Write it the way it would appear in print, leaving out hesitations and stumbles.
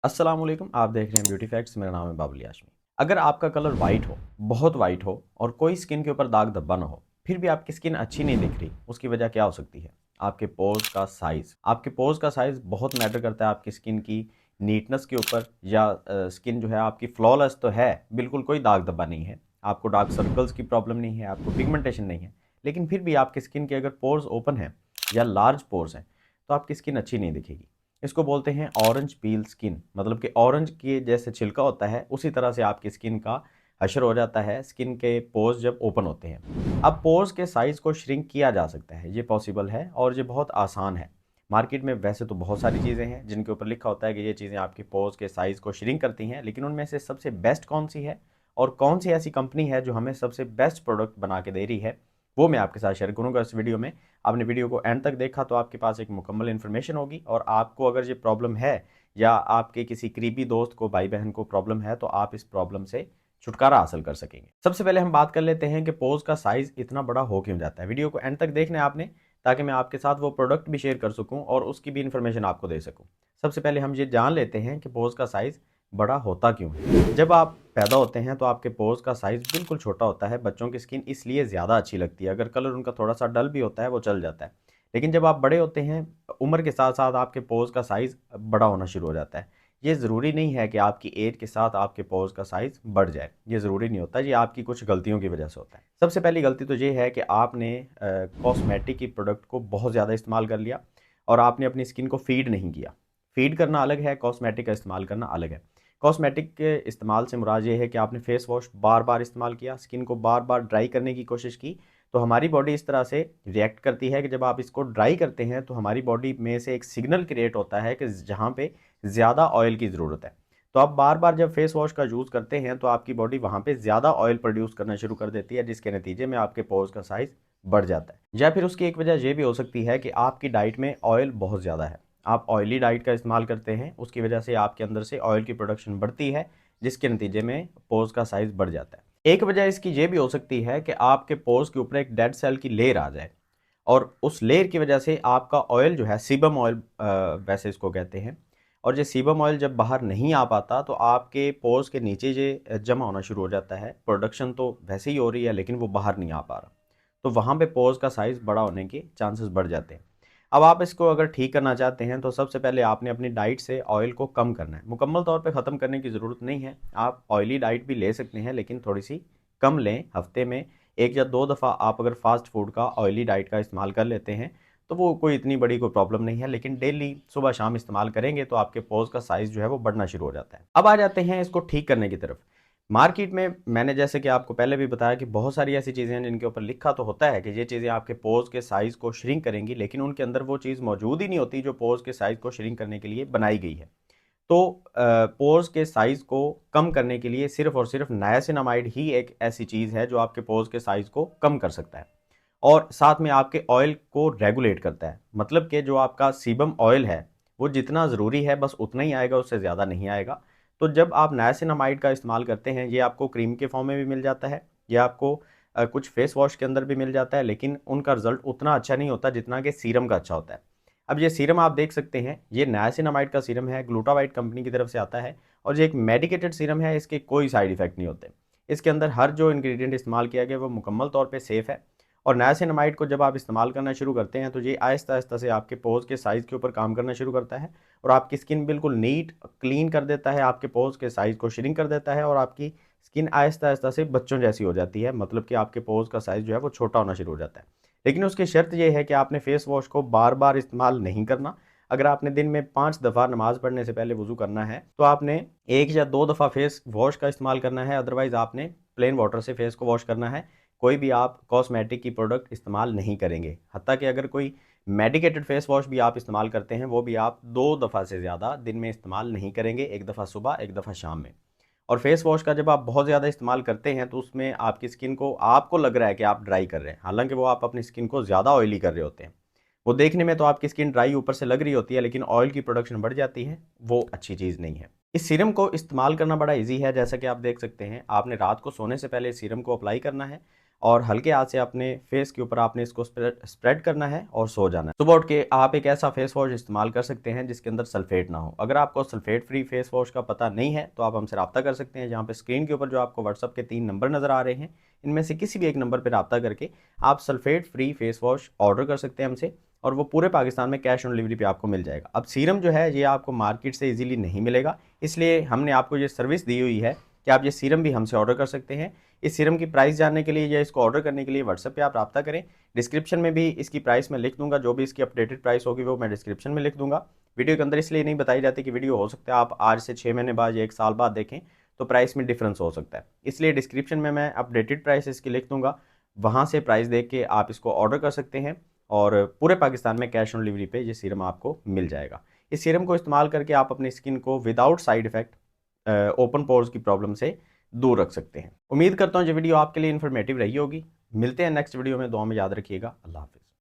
अस्सलाम वालेकुम, आप देख रहे हैं ब्यूटी फैक्ट्स। मेरा नाम है बाबुल याशमी। अगर आपका कलर वाइट हो, बहुत वाइट हो और कोई स्किन के ऊपर दाग धब्बा ना हो, फिर भी आपकी स्किन अच्छी नहीं दिख रही, उसकी वजह क्या हो सकती है? आपके पोर्स का साइज़। आपके पोर्स का साइज़ बहुत मैटर करता है आपकी स्किन की नीटनेस के ऊपर। या स्किन जो है आपकी फ्लॉलेस तो है, बिल्कुल कोई दाग धब्बा नहीं है, आपको डार्क सर्कल्स की प्रॉब्लम नहीं है, आपको पिगमेंटेशन नहीं है, लेकिन फिर भी आपकी स्किन के अगर पोर्स ओपन हैं या लार्ज पोर्स हैं, तो आपकी स्किन अच्छी नहीं दिखेगी। इसको बोलते हैं ऑरेंज पील स्किन, मतलब कि ऑरेंज के जैसे छिलका होता है उसी तरह से आपकी स्किन का हशर हो जाता है स्किन के पोर्स जब ओपन होते हैं। अब पोर्स के साइज़ को श्रिंक किया जा सकता है, ये पॉसिबल है और ये बहुत आसान है। मार्केट में वैसे तो बहुत सारी चीज़ें हैं जिनके ऊपर लिखा होता है कि ये चीज़ें आपके पोर्स के साइज़ को श्रिंक करती हैं, लेकिन उनमें से सबसे बेस्ट कौन सी है और कौन सी ऐसी कंपनी है जो हमें सबसे बेस्ट प्रोडक्ट बना के दे रही है, वो मैं आपके साथ शेयर करूंगा इस वीडियो में। आपने वीडियो को एंड तक देखा तो आपके पास एक मुकम्मल इन्फॉर्मेशन होगी, और आपको अगर ये प्रॉब्लम है या आपके किसी करीबी दोस्त को, भाई बहन को प्रॉब्लम है, तो आप इस प्रॉब्लम से छुटकारा हासिल कर सकेंगे। सबसे पहले हम बात कर लेते हैं कि पोज का साइज इतना बड़ा हो क्यों जाता है। वीडियो को एंड तक देखना है आपने, ताकि मैं आपके साथ वो प्रोडक्ट भी शेयर कर सकूं और उसकी भी इन्फॉर्मेशन आपको दे सकूं। सबसे पहले हम ये जान लेते हैं कि पोज का साइज बड़ा होता क्यों है। जब आप पैदा होते हैं तो आपके पोर्स का साइज़ बिल्कुल छोटा होता है। बच्चों की स्किन इसलिए ज़्यादा अच्छी लगती है, अगर कलर उनका थोड़ा सा डल भी होता है वो चल जाता है। लेकिन जब आप बड़े होते हैं, उम्र के साथ साथ आपके पोर्स का साइज़ बड़ा होना शुरू हो जाता है। ये ज़रूरी नहीं है कि आपकी एज के साथ आपके पोर्स का साइज़ बढ़ जाए, ये ज़रूरी नहीं होता, ये आपकी कुछ गलतियों की वजह से होता है। सबसे पहली गलती तो ये है कि आपने कॉस्मेटिक की प्रोडक्ट को बहुत ज़्यादा इस्तेमाल कर लिया और आपने अपनी स्किन को फीड नहीं किया। फीड करना अलग है, कॉस्मेटिक का इस्तेमाल करना अलग है। कॉस्मेटिक के इस्तेमाल से मुराद ये है कि आपने फेस वॉश बार बार इस्तेमाल किया, स्किन को बार बार ड्राई करने की कोशिश की, तो हमारी बॉडी इस तरह से रिएक्ट करती है कि जब आप इसको ड्राई करते हैं तो हमारी बॉडी में से एक सिग्नल क्रिएट होता है कि जहाँ पे ज़्यादा ऑयल की ज़रूरत है। तो आप बार बार जब फेस वॉश का यूज़ करते हैं तो आपकी बॉडी वहाँ पे ज़्यादा ऑयल प्रोड्यूस करना शुरू कर देती है, जिसके नतीजे में आपके पोर्स का साइज़ बढ़ जाता है। या फिर उसकी एक वजह ये भी हो सकती है कि आपकी डाइट में ऑयल बहुत ज़्यादा है, आप ऑयली डाइट का इस्तेमाल करते हैं, उसकी वजह से आपके अंदर से ऑयल की प्रोडक्शन बढ़ती है, जिसके नतीजे में पोर्स का साइज़ बढ़ जाता है। एक वजह इसकी ये भी हो सकती है कि आपके पोर्स के ऊपर एक डेड सेल की लेयर आ जाए, और उस लेयर की वजह से आपका ऑयल जो है, सीबम ऑयल वैसे इसको कहते हैं, और ये सीबम ऑयल जब बाहर नहीं आ पाता तो आपके पोर्स के नीचे ये जमा होना शुरू हो जाता है। प्रोडक्शन तो वैसे ही हो रही है लेकिन वो बाहर नहीं आ पा रहा, तो वहाँ पे पोर्स का साइज़ बड़ा होने के चांसेस बढ़ जाते हैं। अब आप इसको अगर ठीक करना चाहते हैं तो सबसे पहले आपने अपनी डाइट से ऑयल को कम करना है। मुकम्मल तौर पे ख़त्म करने की ज़रूरत नहीं है, आप ऑयली डाइट भी ले सकते हैं, लेकिन थोड़ी सी कम लें। हफ्ते में 1 या 2 दफ़ा आप अगर फ़ास्ट फूड का, ऑयली डाइट का इस्तेमाल कर लेते हैं तो वो कोई इतनी बड़ी कोई प्रॉब्लम नहीं है, लेकिन डेली सुबह शाम इस्तेमाल करेंगे तो आपके पोर्स का साइज़ जो है वो बढ़ना शुरू हो जाता है। अब आ जाते हैं इसको ठीक करने की तरफ। मार्केट में मैंने जैसे कि आपको पहले भी बताया कि बहुत सारी ऐसी चीज़ें हैं जिनके ऊपर लिखा तो होता है कि ये चीज़ें आपके पोर्स के साइज़ को श्रिंक करेंगी, लेकिन उनके अंदर वो चीज़ मौजूद ही नहीं होती जो पोर्स के साइज़ को श्रिंक करने के लिए बनाई गई है। तो पोर्स के साइज़ को कम करने के लिए सिर्फ़ और सिर्फ़ नायासिनामाइड ही एक ऐसी चीज़ है जो आपके पोर्स के साइज़ को कम कर सकता है, और साथ में आपके ऑयल को रेगुलेट करता है। मतलब कि जो आपका सीबम ऑयल है, वो जितना ज़रूरी है बस उतना ही आएगा, उससे ज़्यादा नहीं आएगा। तो जब आप नाइसिनामाइड का इस्तेमाल करते हैं, ये आपको क्रीम के फॉर्म में भी मिल जाता है, ये आपको कुछ फेस वॉश के अंदर भी मिल जाता है, लेकिन उनका रिज़ल्ट उतना अच्छा नहीं होता जितना कि सीरम का अच्छा होता है। अब ये सीरम आप देख सकते हैं, ये नाइसिनामाइड का सीरम है, ग्लूटावाइट कंपनी की तरफ से आता है, और ये एक मेडिकेटेड सीरम है, इसके कोई साइड इफ़ेक्ट नहीं होते। इसके अंदर हर जो इंग्रेडिएंट इस्तेमाल किया गया है वो मुकम्मल तौर पे सेफ़ है। और नाइसिनामाइड को जब आप इस्तेमाल करना शुरू करते हैं तो ये आहिस्ता-आहिस्ता से आपके पोर्स के साइज़ के ऊपर काम करना शुरू करता है, और आपकी स्किन बिल्कुल नीट, क्लीन कर देता है, आपके पोर्स के साइज़ को श्रिंक कर देता है, और आपकी स्किन आहिस्ता-आहिस्ता से बच्चों जैसी हो जाती है। मतलब कि आपके पोर्स का साइज़ जो है वो छोटा होना शुरू हो जाता है। लेकिन उसकी शर्त ये है कि आपने फेस वॉश को बार-बार इस्तेमाल नहीं करना। अगर आपने दिन में 5 दफ़ा नमाज़ पढ़ने से पहले वुज़ू करना है, तो आपने 1 या 2 दफ़ा फेस वॉश का इस्तेमाल करना है, अदरवाइज़ आपने प्लेन वाटर से फेस को वॉश करना है। कोई भी आप कॉस्मेटिक की प्रोडक्ट इस्तेमाल नहीं करेंगे। हत्ता कि अगर कोई मेडिकेटेड फेस वॉश भी आप इस्तेमाल करते हैं, वो भी आप 2 दफ़ा से ज़्यादा दिन में इस्तेमाल नहीं करेंगे, 1 दफ़ा सुबह, 1 दफ़ा शाम में। और फेस वॉश का जब आप बहुत ज़्यादा इस्तेमाल करते हैं तो उसमें आपकी स्किन को, आपको लग रहा है कि आप ड्राई कर रहे हैं, हालाँकि वो आप अपनी स्किन को ज़्यादा ऑयली कर रहे होते हैं। वो देखने में तो आपकी स्किन ड्राई ऊपर से लग रही होती है, लेकिन ऑयल की प्रोडक्शन बढ़ जाती है, वो अच्छी चीज़ नहीं है। इस सीरम को इस्तेमाल करना बड़ा ईज़ी है, जैसा कि आप देख सकते हैं। आपने रात को सोने से पहले इस सीरम को अप्लाई करना है, और हल्के हाथ से अपने फेस के ऊपर आपने इसको स्प्रेड करना है और सो जाना है। सुबह उठ के आप एक ऐसा फेस वॉश इस्तेमाल कर सकते हैं जिसके अंदर सल्फेट ना हो। अगर आपको सल्फेट फ्री फेस वॉश का पता नहीं है तो आप हमसे रब्ता कर सकते हैं, जहाँ पे स्क्रीन के ऊपर जो आपको व्हाट्सअप के 3 नंबर नज़र आ रहे हैं, इनमें से किसी भी एक नंबर पर रब्ता करके आप sulphate free face wash order कर सकते हैं हमसे, और वो पूरे पाकिस्तान में कैश ऑन डिलीवरी पे आपको मिल जाएगा। अब सीरम जो है ये आपको मार्केट से इजीली नहीं मिलेगा, इसलिए हमने आपको ये सर्विस दी हुई है कि आप ये सीरम भी हमसे ऑर्डर कर सकते हैं। इस सीरम की प्राइस जानने के लिए या इसको ऑर्डर करने के लिए व्हाट्सएप पे आप रब्ता करें। डिस्क्रिप्शन में भी इसकी प्राइस मैं लिख दूंगा, जो भी इसकी अपडेटेड प्राइस होगी वो मैं डिस्क्रिप्शन में लिख दूंगा। वीडियो के अंदर इसलिए नहीं बताई जाती कि वीडियो हो सकता है आप आज से 6 महीने बाद या 1 साल बाद देखें तो प्राइस में डिफरेंस हो सकता है, इसलिए डिस्क्रिप्शन में मैं अपडेटेड प्राइस इसकी लिख दूंगा, वहाँ से प्राइस देख के आप इसको ऑर्डर कर सकते हैं और पूरे पाकिस्तान में कैश ऑन डिलीवरी पे ये सीरम आपको मिल जाएगा। इस सीरम को इस्तेमाल करके आप अपनी स्किन को without side effect open pores की प्रॉब्लम से दूर रख सकते हैं। उम्मीद करता हूँ ये वीडियो आपके लिए इन्फॉर्मेटिव रही होगी। मिलते हैं नेक्स्ट वीडियो में, दुआ में याद रखिएगा। अल्लाह हाफिज़।